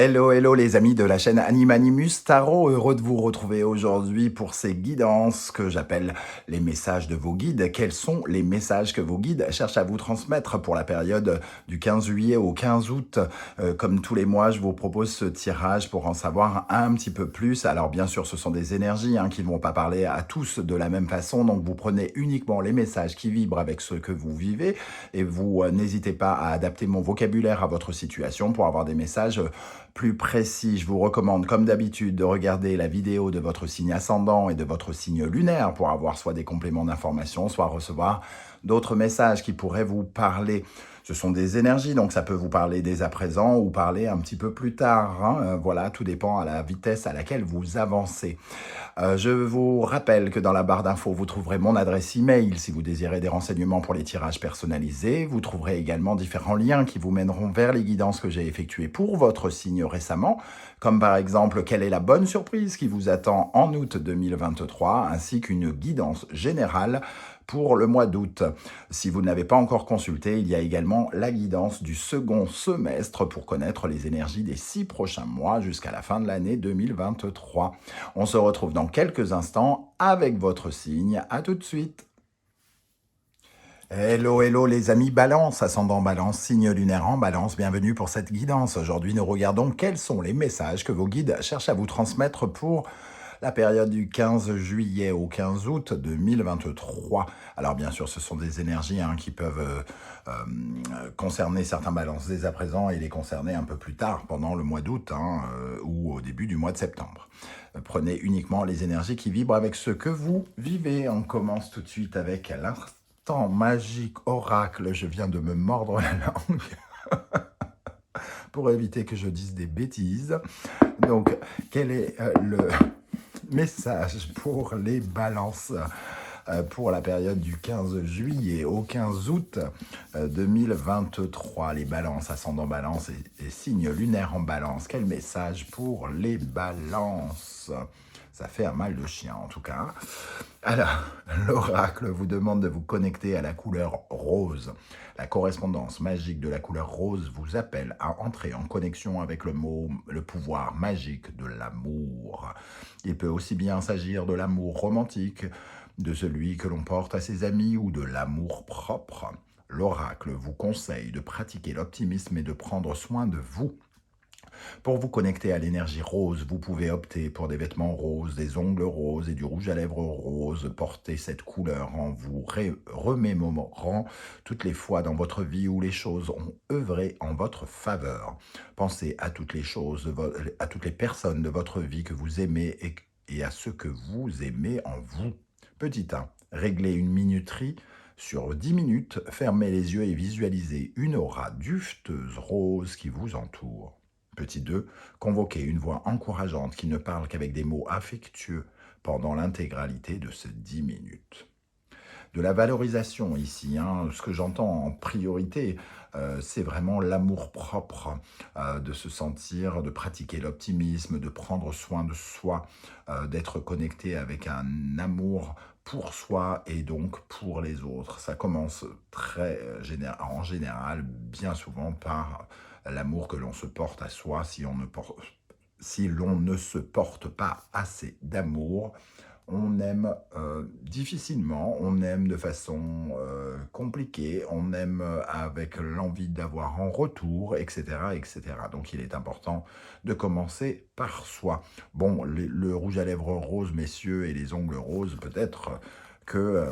Hello, hello les amis de la chaîne Animanimus Tarot, heureux de vous retrouver aujourd'hui pour ces guidances que j'appelle les messages de vos guides. Quels sont les messages que vos guides cherchent à vous transmettre pour la période du 15 juillet au 15 août? Comme tous les mois, je vous propose ce tirage pour en savoir un petit peu plus. Alors bien sûr, ce sont des énergies qui ne vont pas parler à tous de la même façon, donc vous prenez uniquement les messages qui vibrent avec ce que vous vivez et vous n'hésitez pas à adapter mon vocabulaire à votre situation pour avoir des messages plus précis. Je vous recommande, comme d'habitude, de regarder la vidéo de votre signe ascendant et de votre signe lunaire pour avoir soit des compléments d'information, soit recevoir d'autres messages qui pourraient vous parler. Ce sont des énergies, donc ça peut vous parler dès à présent ou parler un petit peu plus tard. Voilà, tout dépend à la vitesse à laquelle vous avancez. Je vous rappelle que dans la barre d'infos, vous trouverez mon adresse email si vous désirez des renseignements pour les tirages personnalisés. Vous trouverez également différents liens qui vous mèneront vers les guidances que j'ai effectuées pour votre signe récemment, comme par exemple quelle est la bonne surprise qui vous attend en août 2023, ainsi qu'une guidance générale pour le mois d'août. Si vous n'avez pas encore consulté, il y a également la guidance du second semestre pour connaître les énergies des 6 prochains mois jusqu'à la fin de l'année 2023. On se retrouve dans quelques instants avec votre signe. À tout de suite. Hello, hello les amis Balance, ascendant Balance, signe lunaire en Balance, bienvenue pour cette guidance. Aujourd'hui, nous regardons quels sont les messages que vos guides cherchent à vous transmettre pour la période du 15 juillet au 15 août 2023. Alors bien sûr, ce sont des énergies qui peuvent concerner certains balances dès à présent et les concerner un peu plus tard, pendant le mois d'août ou au début du mois de septembre. Prenez uniquement les énergies qui vibrent avec ce que vous vivez. On commence tout de suite avec l'instant magique oracle. Je viens de me mordre la langue pour éviter que je dise des bêtises. Donc, quel est le message pour les balances pour la période du 15 juillet au 15 août 2023. Les balances, ascendant balance et signe lunaire en balance. Quel message pour les balances? Ça fait un mal de chien en tout cas. Alors, l'oracle vous demande de vous connecter à la couleur rose. La correspondance magique de la couleur rose vous appelle à entrer en connexion avec le pouvoir magique de l'amour. Il peut aussi bien s'agir de l'amour romantique, de celui que l'on porte à ses amis ou de l'amour propre. L'oracle vous conseille de pratiquer l'optimisme et de prendre soin de vous. Pour vous connecter à l'énergie rose, vous pouvez opter pour des vêtements roses, des ongles roses et du rouge à lèvres rose. Portez cette couleur en vous remémorant toutes les fois dans votre vie où les choses ont œuvré en votre faveur. Pensez à toutes les choses, à toutes les personnes de votre vie que vous aimez et à ce que vous aimez en vous. Petit 1, réglez une minuterie. Sur 10 minutes, fermez les yeux et visualisez une aura dufteuse rose qui vous entoure. Petit 2, convoquez une voix encourageante qui ne parle qu'avec des mots affectueux pendant l'intégralité de ces 10 minutes. De la valorisation ici, ce que j'entends en priorité, c'est vraiment l'amour propre, de se sentir, de pratiquer l'optimisme, de prendre soin de soi, d'être connecté avec un amour pour soi et donc pour les autres. Ça commence en général, bien souvent, par l'amour que l'on se porte à soi. Si l'on ne se porte pas assez d'amour, on aime difficilement, on aime de façon compliquée, on aime avec l'envie d'avoir en retour, etc., etc. Donc il est important de commencer par soi. Bon, le rouge à lèvres rose, messieurs, et les ongles roses, peut-être que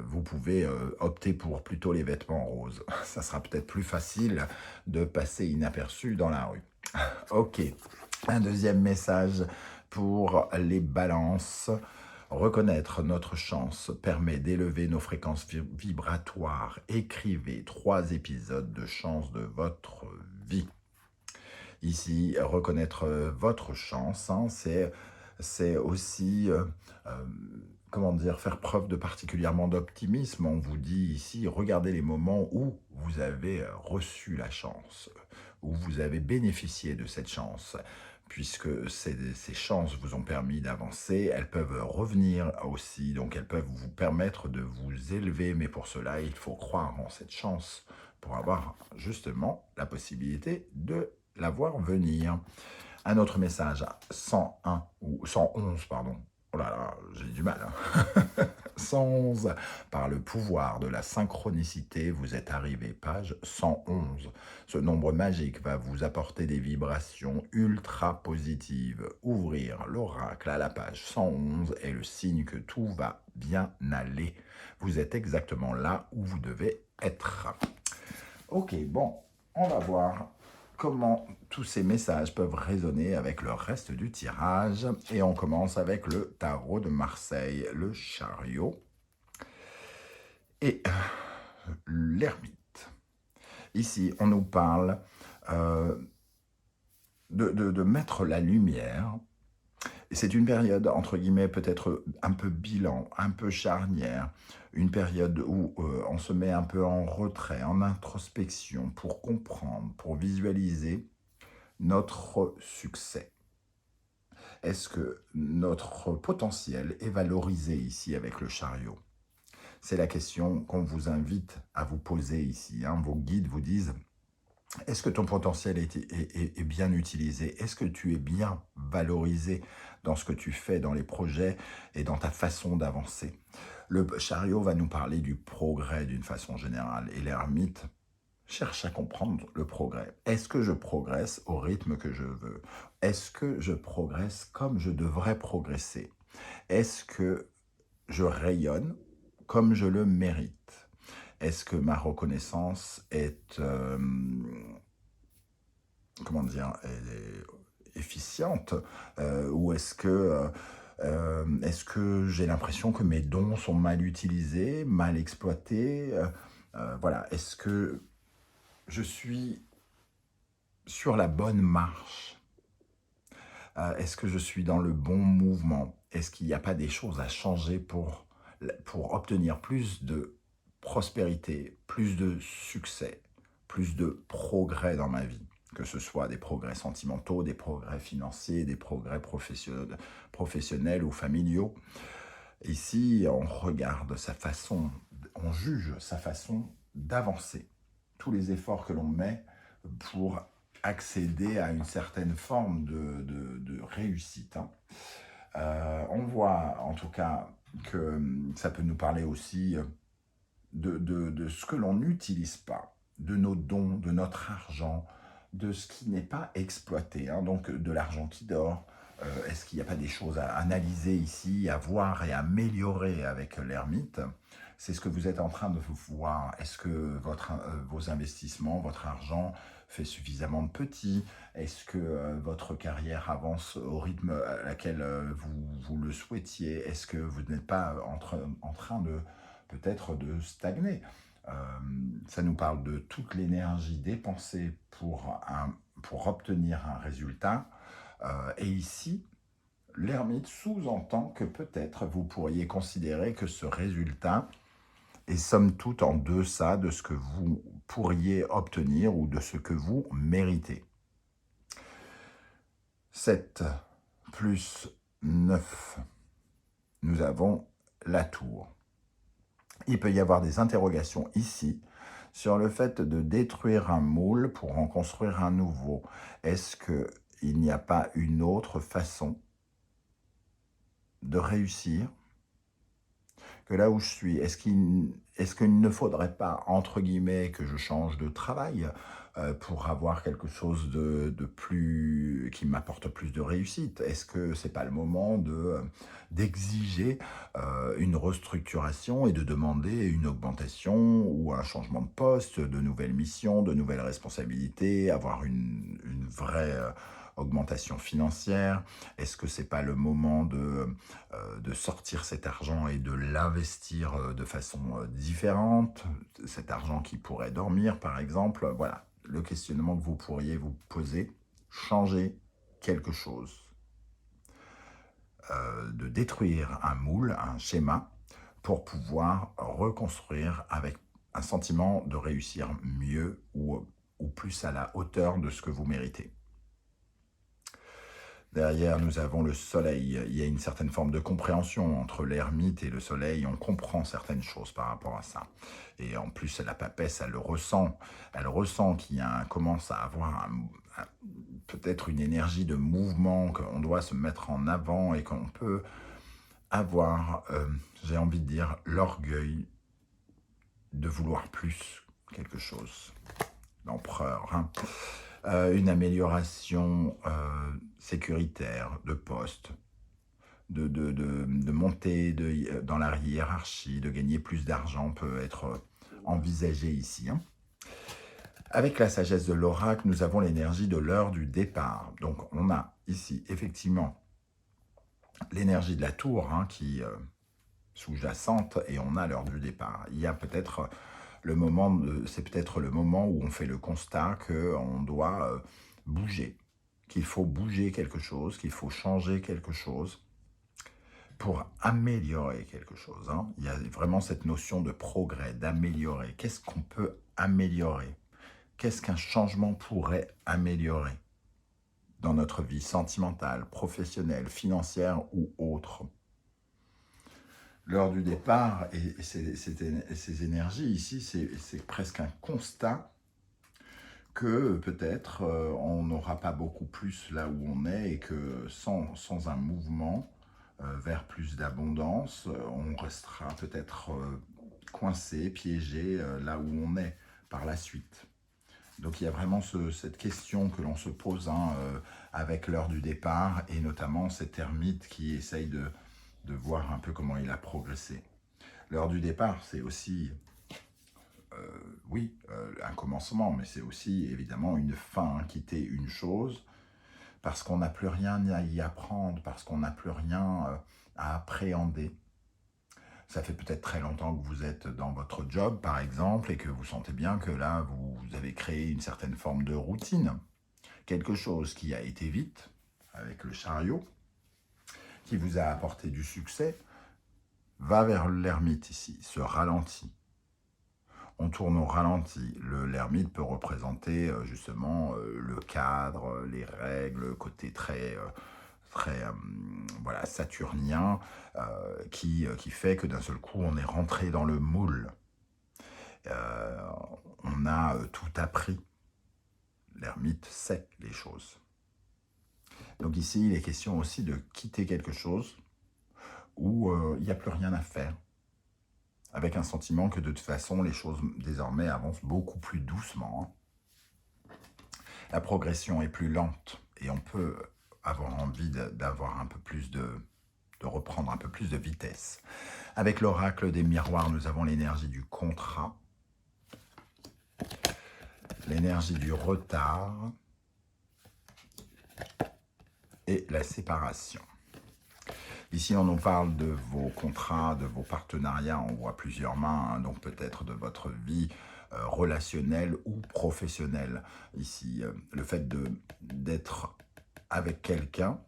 vous pouvez opter pour plutôt les vêtements roses. Ça sera peut-être plus facile de passer inaperçu dans la rue. Ok, un deuxième message pour les balances. Reconnaître notre chance permet d'élever nos fréquences vibratoires. Écrivez 3 épisodes de chance de votre vie. Ici, reconnaître votre chance, c'est aussi faire preuve de particulièrement d'optimisme. On vous dit ici, regardez les moments où vous avez reçu la chance, où vous avez bénéficié de cette chance. Puisque ces chances vous ont permis d'avancer, elles peuvent revenir aussi, donc elles peuvent vous permettre de vous élever, mais pour cela, il faut croire en cette chance pour avoir justement la possibilité de la voir venir. Un autre message, 101 ou 111, pardon. Oh là là, j'ai du mal. 111, par le pouvoir de la synchronicité, vous êtes arrivé, page 111. Ce nombre magique va vous apporter des vibrations ultra positives. Ouvrir l'oracle à la page 111 est le signe que tout va bien aller. Vous êtes exactement là où vous devez être. Ok, bon, on va voir comment tous ces messages peuvent résonner avec le reste du tirage. Et on commence avec le tarot de Marseille, le chariot et l'ermite. Ici, on nous parle de mettre la lumière. C'est une période, entre guillemets, peut-être un peu bilan, un peu charnière, une période où on se met un peu en retrait, en introspection, pour comprendre, pour visualiser notre succès. Est-ce que notre potentiel est valorisé ici avec le chariot? C'est la question qu'on vous invite à vous poser ici. Vos guides vous disent, est-ce que ton potentiel est bien utilisé? Est-ce que tu es bien valorisé dans ce que tu fais, dans les projets et dans ta façon d'avancer? Le chariot va nous parler du progrès d'une façon générale et l'ermite cherche à comprendre le progrès. Est-ce que je progresse au rythme que je veux? Est-ce que je progresse comme je devrais progresser? Est-ce que je rayonne comme je le mérite? Est-ce que ma reconnaissance est, comment dire, efficiente? Ou est-ce que j'ai l'impression que mes dons sont mal utilisés, mal exploités? Voilà, est-ce que je suis sur la bonne marche? Est-ce que je suis dans le bon mouvement? Est-ce qu'il n'y a pas des choses à changer pour obtenir plus de prospérité, plus de succès, plus de progrès dans ma vie? Que ce soit des progrès sentimentaux, des progrès financiers, des progrès professionnels ou familiaux. Ici, on regarde sa façon, on juge sa façon d'avancer. Tous les efforts que l'on met pour accéder à une certaine forme de réussite. On voit en tout cas que ça peut nous parler aussi de ce que l'on n'utilise pas, de nos dons, de notre argent, de ce qui n'est pas exploité, donc de l'argent qui dort. Est-ce qu'il n'y a pas des choses à analyser ici, à voir et à améliorer avec l'ermite? C'est ce que vous êtes en train de voir. Est-ce que vos investissements, votre argent fait suffisamment de petit? Est-ce que votre carrière avance au rythme à laquelle vous le souhaitiez? Est-ce que vous n'êtes pas en train de peut-être de stagner? Ça nous parle de toute l'énergie dépensée pour obtenir un résultat. Et ici, l'ermite sous-entend que peut-être vous pourriez considérer que ce résultat est somme toute en deçà de ce que vous pourriez obtenir ou de ce que vous méritez. 7 plus 9, nous avons la tour. Il peut y avoir des interrogations ici sur le fait de détruire un moule pour en construire un nouveau. Est-ce qu'il n'y a pas une autre façon de réussir que là où je suis? Est-ce qu'il ne faudrait pas, entre guillemets, que je change de travail pour avoir quelque chose de plus, qui m'apporte plus de réussite? Est-ce que c'est pas le moment d'exiger une restructuration et de demander une augmentation ou un changement de poste, de nouvelles missions, de nouvelles responsabilités, avoir une vraie augmentation financière? Est-ce que c'est pas le moment de sortir cet argent et de l'investir de façon différente? Cet argent qui pourrait dormir, par exemple. Voilà, le questionnement que vous pourriez vous poser. Changer quelque chose. De détruire un moule, un schéma, pour pouvoir reconstruire avec un sentiment de réussir mieux ou plus à la hauteur de ce que vous méritez. Derrière, nous avons le soleil. Il y a une certaine forme de compréhension entre l'ermite et le soleil. On comprend certaines choses par rapport à ça. Et en plus, la papesse, elle le ressent. Elle ressent commence à avoir peut-être une énergie de mouvement, qu'on doit se mettre en avant et qu'on peut avoir, j'ai envie de dire, l'orgueil de vouloir plus quelque chose. L'empereur, hein. Une amélioration sécuritaire de poste, de monter dans la hiérarchie, de gagner plus d'argent peut être envisagé ici, hein. Avec la sagesse de l'oracle, nous avons l'énergie de l'heure du départ. Donc on a ici effectivement l'énergie de la tour, hein, qui sous-jacente, et on a l'heure du départ. Il y a peut-être c'est peut-être le moment où on fait le constat qu'on doit bouger, qu'il faut bouger quelque chose, qu'il faut changer quelque chose pour améliorer quelque chose, hein. Il y a vraiment cette notion de progrès, d'améliorer. Qu'est-ce qu'on peut améliorer? Qu'est-ce qu'un changement pourrait améliorer dans notre vie sentimentale, professionnelle, financière ou autre? L'heure du départ et ces énergies ici, c'est presque un constat que peut-être on n'aura pas beaucoup plus là où on est et que sans un mouvement vers plus d'abondance, on restera peut-être coincé, piégé là où on est par la suite. Donc il y a vraiment cette question que l'on se pose, hein, avec l'heure du départ, et notamment cet ermite qui essaye de voir un peu comment il a progressé. L'heure du départ, c'est aussi, oui, un commencement, mais c'est aussi évidemment une fin, hein, quitter une chose, parce qu'on n'a plus rien à y apprendre, parce qu'on n'a plus rien à appréhender. Ça fait peut-être très longtemps que vous êtes dans votre job, par exemple, et que vous sentez bien que là, vous avez créé une certaine forme de routine. Quelque chose qui a été vite, avec le chariot, qui vous a apporté du succès, va vers l'ermite ici, se ralentit. On tourne au ralenti. L'ermite peut représenter justement le cadre, les règles, le côté très voilà, saturnien, qui fait que d'un seul coup, on est rentré dans le moule. On a tout appris. L'ermite sait les choses. Donc ici, il est question aussi de quitter quelque chose où il n'y a plus rien à faire, avec un sentiment que de toute façon, les choses désormais avancent beaucoup plus doucement. La progression est plus lente et on peut avoir envie d'avoir un peu plus de reprendre un peu plus de vitesse. Avec l'oracle des miroirs, nous avons l'énergie du contrat, l'énergie du retard et la séparation. Ici, on nous parle de vos contrats, de vos partenariats, on voit plusieurs mains, hein, donc peut-être de votre vie relationnelle ou professionnelle. Ici, le fait d'être avec quelqu'un,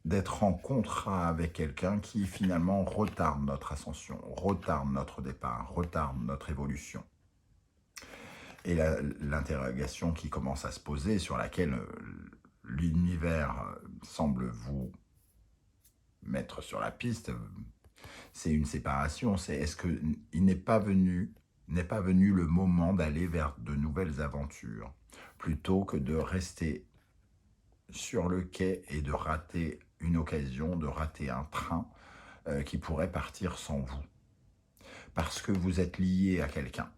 d'être en contrat avec quelqu'un qui finalement retarde notre ascension, retarde notre départ, retarde notre évolution. Et l'interrogation qui commence à se poser, sur laquelle l'univers semble vous mettre sur la piste, c'est une séparation. C'est est-ce qu'il n'est pas venu le moment d'aller vers de nouvelles aventures, plutôt que de rester sur le quai et de rater une occasion, de rater un train qui pourrait partir sans vous. Parce que vous êtes lié à quelqu'un,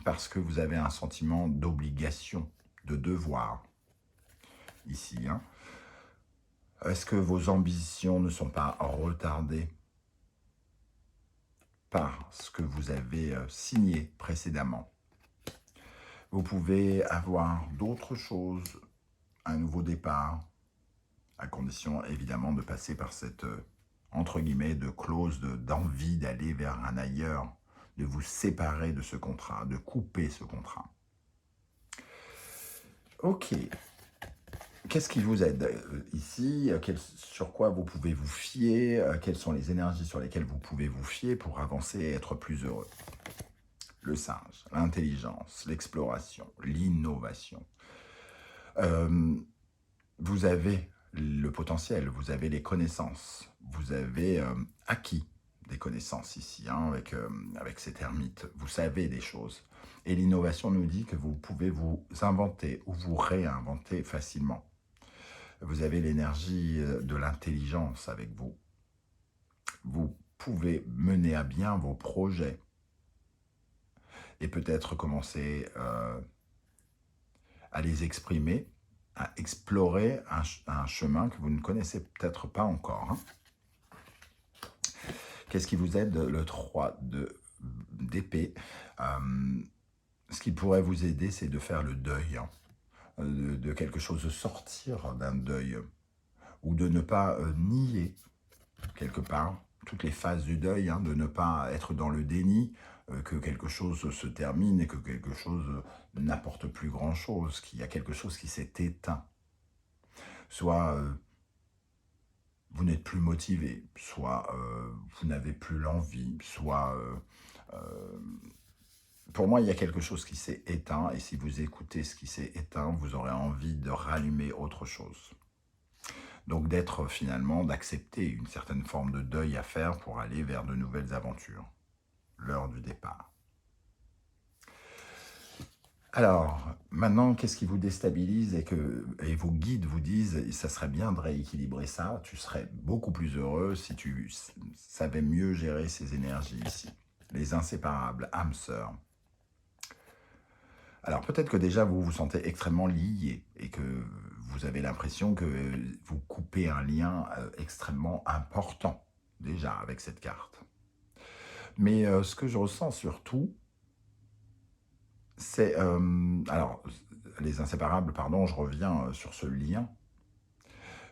parce que vous avez un sentiment d'obligation, de devoir, ici, hein. Est-ce que vos ambitions ne sont pas retardées par ce que vous avez signé précédemment? Vous pouvez avoir d'autres choses, un nouveau départ, à condition évidemment de passer par cette, entre guillemets, de clause d'envie d'aller vers un ailleurs, de vous séparer de ce contrat, de couper ce contrat. Ok. Qu'est-ce qui vous aide ici? Sur quoi vous pouvez vous fier? Quelles sont les énergies sur lesquelles vous pouvez vous fier pour avancer et être plus heureux? Le singe, l'intelligence, l'exploration, l'innovation. Vous avez le potentiel, vous avez les connaissances, vous avez acquis des connaissances ici, hein, avec ces termites, vous savez des choses. Et l'innovation nous dit que vous pouvez vous inventer ou vous réinventer facilement. Vous avez l'énergie de l'intelligence avec vous. Vous pouvez mener à bien vos projets et peut-être commencer à les exprimer, à explorer un chemin que vous ne connaissez peut-être pas encore. Hein. Qu'est-ce qui vous aide? Le 3 d'épée. Ce qui pourrait vous aider, c'est de faire le deuil, hein, de quelque chose, de sortir d'un deuil, ou de ne pas nier, quelque part, toutes les phases du deuil, hein, de ne pas être dans le déni, que quelque chose se termine et que quelque chose n'apporte plus grand-chose, qu'il y a quelque chose qui s'est éteint. Soit vous n'êtes plus motivé, soit vous n'avez plus l'envie, soit... pour moi, il y a quelque chose qui s'est éteint, et si vous écoutez ce qui s'est éteint, vous aurez envie de rallumer autre chose. Donc d'être finalement, d'accepter une certaine forme de deuil à faire pour aller vers de nouvelles aventures. L'heure du départ. Alors, maintenant, qu'est-ce qui vous déstabilise et vos guides vous disent, ça serait bien de rééquilibrer ça, tu serais beaucoup plus heureux si tu savais mieux gérer ces énergies ici. Les inséparables, âmes sœurs. Alors peut-être que déjà vous vous sentez extrêmement lié et que vous avez l'impression que vous coupez un lien extrêmement important déjà avec cette carte. Mais ce que je ressens surtout, c'est... alors, les inséparables, pardon, je reviens sur ce lien.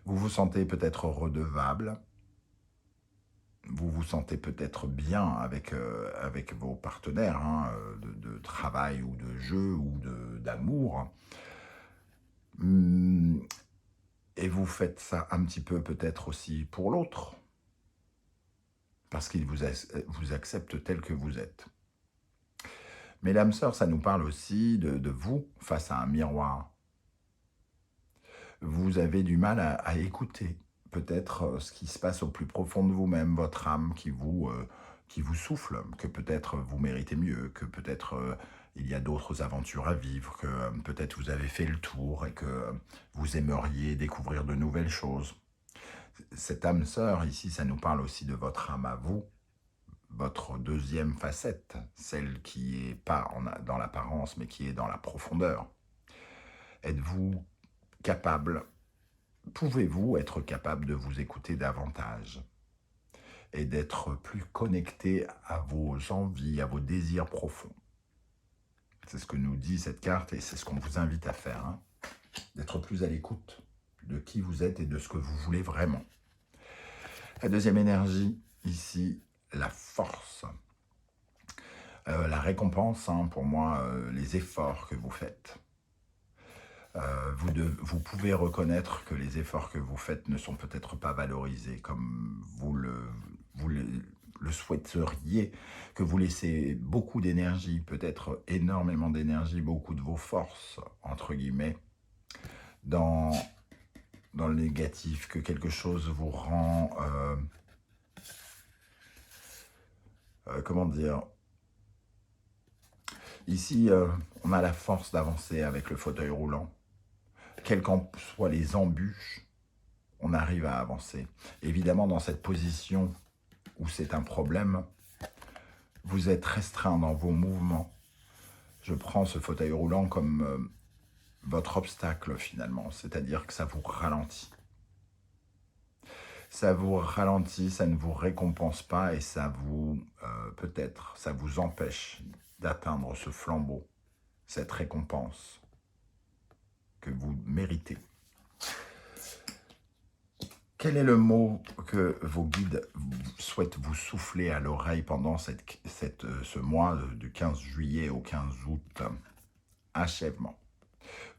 Vous vous sentez peut-être redevable. Vous vous sentez peut-être bien avec vos partenaires, hein, de travail ou de jeu ou d'amour. Et vous faites ça un petit peu peut-être aussi pour l'autre. Parce qu'il vous accepte tel que vous êtes. Mais l'âme sœur, ça nous parle aussi de vous face à un miroir. Vous avez du mal à écouter peut-être ce qui se passe au plus profond de vous-même, votre âme qui vous souffle, que peut-être vous méritez mieux, que peut-être il y a d'autres aventures à vivre, que peut-être vous avez fait le tour et que vous aimeriez découvrir de nouvelles choses. Cette âme sœur, ici, ça nous parle aussi de votre âme à vous, votre deuxième facette, celle qui n'est pas dans l'apparence, mais qui est dans la profondeur. Êtes-vous capable, pouvez-vous être capable de vous écouter davantage et d'être plus connecté à vos envies, à vos désirs profonds? C'est ce que nous dit cette carte et c'est ce qu'on vous invite à faire, hein, d'être plus à l'écoute de qui vous êtes et de ce que vous voulez vraiment. La deuxième énergie, ici, la force. La récompense, hein, pour moi, les efforts que vous faites. Vous pouvez reconnaître que les efforts que vous faites ne sont peut-être pas valorisés comme vous le souhaiteriez, que vous laissez beaucoup d'énergie, peut-être énormément d'énergie, beaucoup de vos forces, entre guillemets, dans le négatif, que quelque chose vous rend... comment dire? Ici, on a la force d'avancer avec le fauteuil roulant. Quelles qu'en soient les embûches, on arrive à avancer. Évidemment, dans cette position où c'est un problème, vous êtes restreint dans vos mouvements. Je prends ce fauteuil roulant comme votre obstacle finalement, c'est-à-dire que ça vous ralentit. Ça vous ralentit, ça ne vous récompense pas et ça vous, peut-être, ça vous empêche d'atteindre ce flambeau, cette récompense que vous méritez. Quel est le mot que vos guides souhaitent vous souffler à l'oreille pendant ce mois du 15 juillet au 15 août? Achèvement.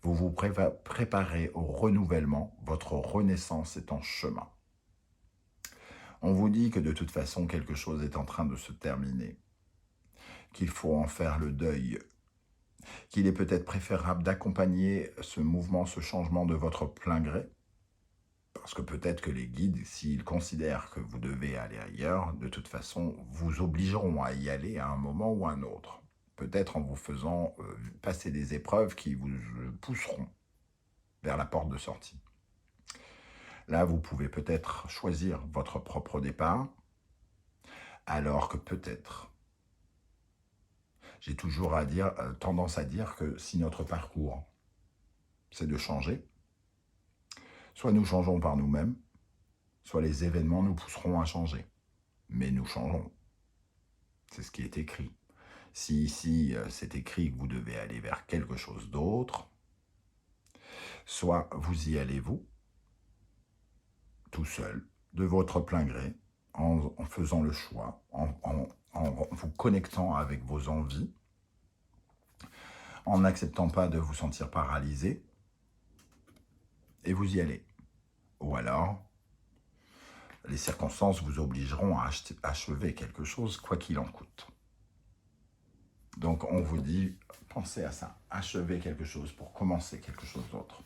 Vous vous préparez au renouvellement, votre renaissance est en chemin. On vous dit que de toute façon, quelque chose est en train de se terminer, qu'il faut en faire le deuil, qu'il est peut-être préférable d'accompagner ce mouvement, ce changement de votre plein gré, Parce que peut-être que les guides, s'ils considèrent que vous devez aller ailleurs, de toute façon, vous obligeront à y aller à un moment ou à un autre. Peut-être en vous faisant passer des épreuves qui vous pousseront vers la porte de sortie. Là, vous pouvez peut-être choisir votre propre départ, alors que peut-être, j'ai toujours tendance à dire que si notre parcours, c'est de changer, soit nous changeons par nous-mêmes, soit les événements nous pousseront à changer. Mais nous changeons. C'est ce qui est écrit. Si ici, c'est écrit que vous devez aller vers quelque chose d'autre, soit vous y allez vous, tout seul, de votre plein gré, en faisant le choix, en vous connectant avec vos envies, en n'acceptant pas de vous sentir paralysé, et vous y allez. Ou alors, les circonstances vous obligeront à achever quelque chose, quoi qu'il en coûte. Donc on vous dit, pensez à ça, achevez quelque chose pour commencer quelque chose d'autre.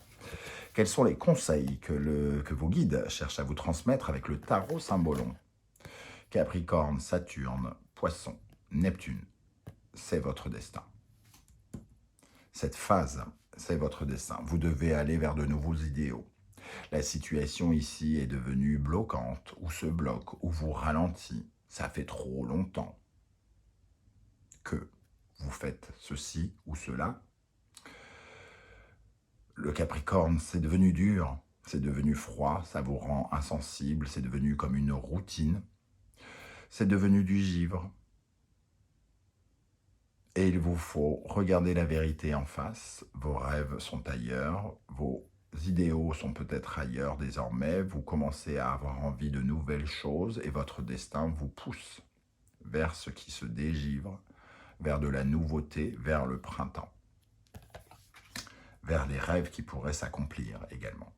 Quels sont les conseils que vos guides cherchent à vous transmettre avec le tarot Symbolon? Capricorne, Saturne, Poisson, Neptune, c'est votre destin. Cette phase, c'est votre destin. Vous devez aller vers de nouveaux idéaux. La situation ici est devenue bloquante, ou se bloque, ou vous ralentit. Ça fait trop longtemps que vous faites ceci ou cela. Le Capricorne, c'est devenu dur, c'est devenu froid, ça vous rend insensible, c'est devenu comme une routine. C'est devenu du givre. Et il vous faut regarder la vérité en face. Vos rêves sont ailleurs, vos idéaux sont peut-être ailleurs désormais. Vous commencez à avoir envie de nouvelles choses et votre destin vous pousse vers ce qui se dégivre, vers de la nouveauté, vers le printemps, vers les rêves qui pourraient s'accomplir également.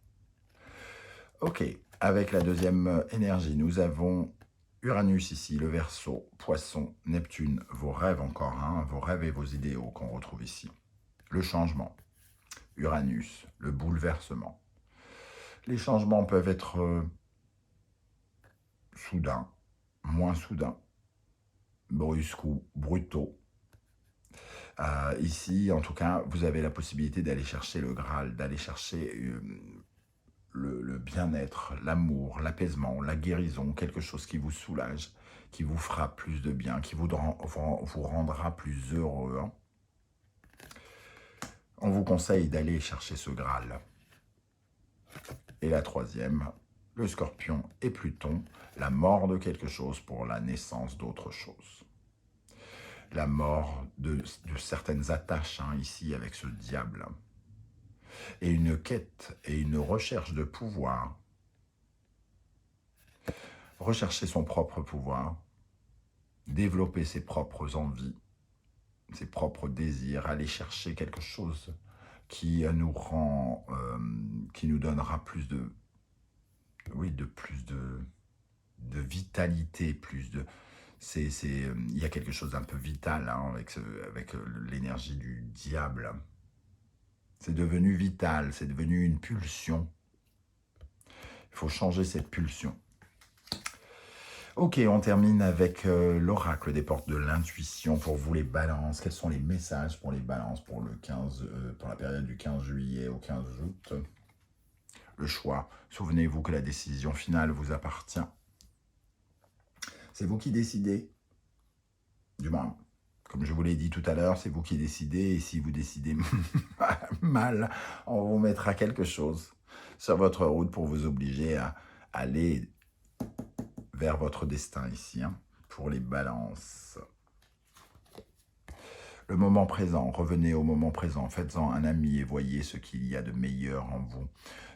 Ok, avec la deuxième énergie, nous avons Uranus ici, le Verseau, Poisson, Neptune, vos rêves encore, vos rêves et vos idéaux qu'on retrouve ici. Le changement, Uranus, le bouleversement. Les changements peuvent être soudains, moins soudains, brusques ou brutaux. Ici, en tout cas, vous avez la possibilité d'aller chercher le Graal, d'aller chercher le bien-être, l'amour, l'apaisement, la guérison, quelque chose qui vous soulage, qui vous fera plus de bien, qui vous rendra plus heureux. On vous conseille d'aller chercher ce Graal. Et la troisième, le Scorpion et Pluton, la mort de quelque chose pour la naissance d'autre chose. La mort de certaines attaches, ici, avec ce diable. Et une quête et une recherche de pouvoir. Rechercher son propre pouvoir, développer ses propres envies, ses propres désirs, aller chercher quelque chose qui nous rend, qui nous donnera plus de, de vitalité, plus de, il y a quelque chose d'un peu vital avec l'énergie du diable. C'est devenu vital, c'est devenu une pulsion. Il faut changer cette pulsion. Ok, on termine avec l'oracle des portes de l'intuition pour vous les balances. Quels sont les messages pour les balances pour la période du 15 juillet au 15 août? Le choix. Souvenez-vous que la décision finale vous appartient. C'est vous qui décidez. Du moins, comme je vous l'ai dit tout à l'heure, c'est vous qui décidez. Et si vous décidez mal, on vous mettra quelque chose sur votre route pour vous obliger à aller vers votre destin ici, pour les balances. Le moment présent, revenez au moment présent, faites-en un ami et voyez ce qu'il y a de meilleur en vous.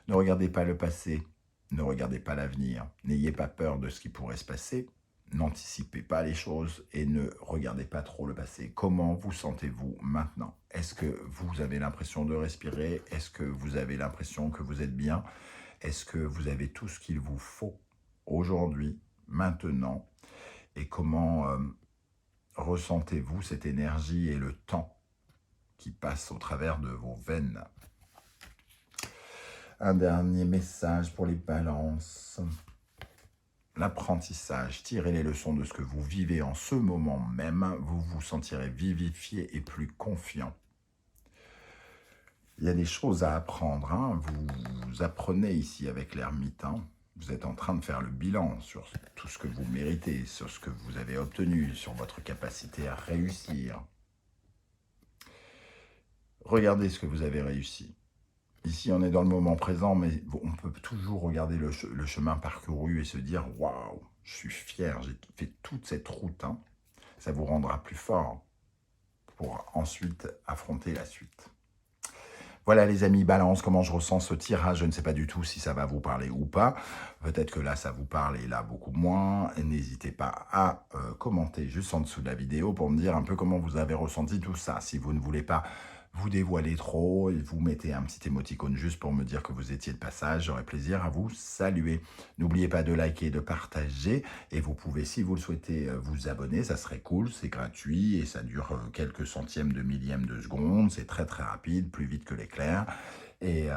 Ne regardez pas le passé, ne regardez pas l'avenir, n'ayez pas peur de ce qui pourrait se passer, n'anticipez pas les choses et ne regardez pas trop le passé. Comment vous sentez-vous maintenant? Est-ce que vous avez l'impression de respirer? Est-ce que vous avez l'impression que vous êtes bien? Est-ce que vous avez tout ce qu'il vous faut aujourd'hui, maintenant? Et comment ressentez-vous cette énergie et le temps qui passe au travers de vos veines? Un dernier message pour les balances. L'apprentissage, tirez les leçons de ce que vous vivez en ce moment même, vous vous sentirez vivifié et plus confiant. Il y a des choses à apprendre, hein. Vous apprenez ici avec l'ermite. Hein. Vous êtes en train de faire le bilan sur tout ce que vous méritez, sur ce que vous avez obtenu, sur votre capacité à réussir. Regardez ce que vous avez réussi. Ici, on est dans le moment présent, mais on peut toujours regarder le chemin parcouru et se dire « Waouh, je suis fier, j'ai fait toute cette route. Hein. » Ça vous rendra plus fort pour ensuite affronter la suite. Voilà les amis, balance, comment je ressens ce tirage. Je ne sais pas du tout si ça va vous parler ou pas. Peut-être que là, ça vous parle et là, beaucoup moins. N'hésitez pas à commenter juste en dessous de la vidéo pour me dire un peu comment vous avez ressenti tout ça. Si vous ne voulez pas vous dévoiler trop, vous mettez un petit émoticône juste pour me dire que vous étiez de passage. J'aurai plaisir à vous saluer. N'oubliez pas de liker, de partager. Et vous pouvez, si vous le souhaitez, vous abonner. Ça serait cool, c'est gratuit et ça dure quelques centièmes de millièmes de seconde. C'est très très rapide, plus vite que l'éclair. Et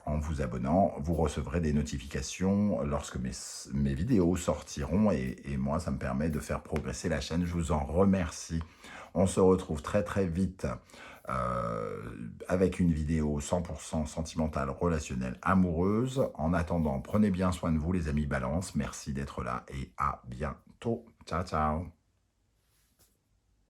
en vous abonnant, vous recevrez des notifications lorsque mes vidéos sortiront. Et moi, ça me permet de faire progresser la chaîne. Je vous en remercie. On se retrouve très très vite avec une vidéo 100% sentimentale, relationnelle, amoureuse. En attendant, prenez bien soin de vous les amis Balance. Merci d'être là et à bientôt. Ciao, ciao.